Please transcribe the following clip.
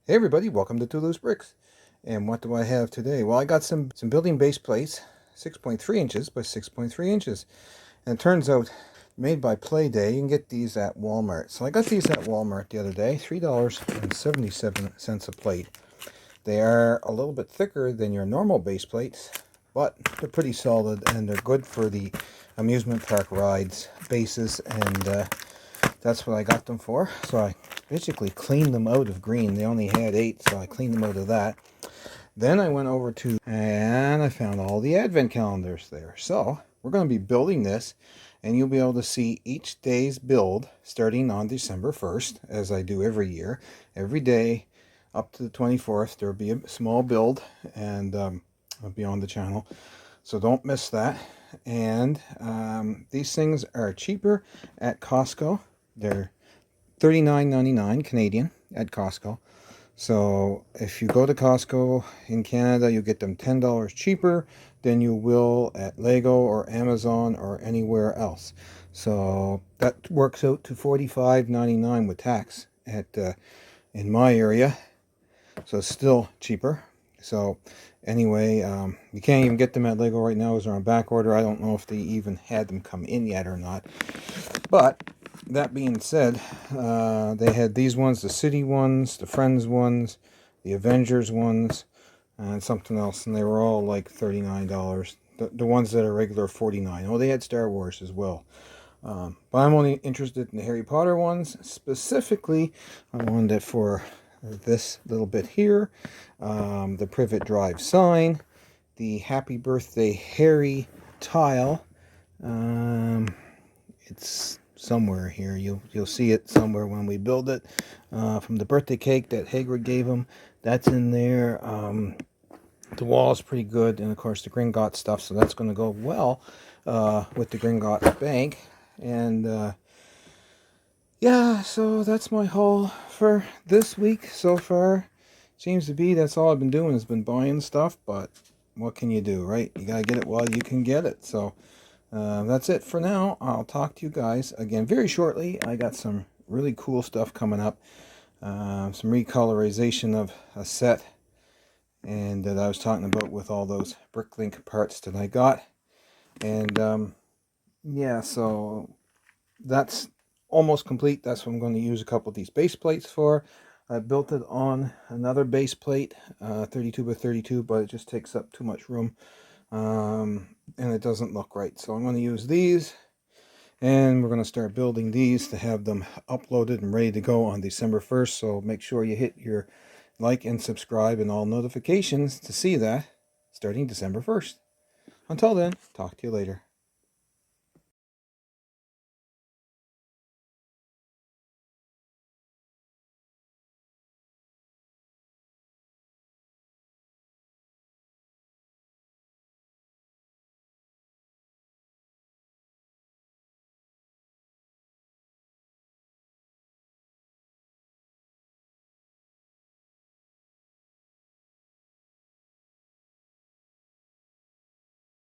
Hey everybody, welcome to Twoloosebricks. And what do I have today? Well, I got some building base plates, 6.3 inches by 6.3 inches. And it turns out, made by Playday, you can get these at Walmart. So I got these at Walmart the other day, $3.77 a plate. They are a little bit thicker than your normal base plates, but they're pretty solid and they're good for the amusement park rides bases, and that's what I got them for. So I basically cleaned them out of green. They only had 8, so I cleaned them out of that. Then I went over to, and I found all the advent calendars there. So we're going to be building this, and you'll be able to see each day's build starting on December 1st, as I do every year. Every day up to the 24th, there'll be a small build, and it'll be on the channel. So don't miss that. And these things are cheaper at Costco. They're $39.99 Canadian at Costco. So if you go to Costco in Canada, you get them $10 cheaper than you will at Lego or Amazon or anywhere else. So that works out to $45.99 with tax at in my area. So it's still cheaper. So anyway, you can't even get them at Lego right now as they're on back order. I don't know if they even had them come in yet or not. But that being said, they had these ones, the City ones, the Friends ones, the Avengers ones, and something else, and they were all like $39. The ones that are regular $49. Oh, they had Star Wars as well. But I'm only interested in the Harry Potter ones. Specifically, I wanted it for this little bit here, the Privet Drive sign, the Happy Birthday Harry tile. It's somewhere here. You'll see it somewhere when we build it. From the birthday cake that Hagrid gave him, that's in there. The wall is pretty good, and of course the Gringotts stuff, so that's going to go well with the Gringotts bank. And yeah, so that's my haul for this week so far. Seems to be that's all I've been doing, has been buying stuff, but what can you do, right? You gotta get it while you can get it. So that's it for now. I'll talk to you guys again very shortly. I got some really cool stuff coming up. Some recolorization of a set, and that I was talking about with all those Bricklink parts that I got. And yeah, so that's almost complete. That's what I'm going to use a couple of these base plates for. I built it on another base plate, 32 by 32, but it just takes up too much room. And it doesn't look right. So I'm going to use these, and we're going to start building these to have them uploaded and ready to go on December 1st. So make sure you hit your like and subscribe and all notifications to see that starting December 1st. Until then, talk to you later.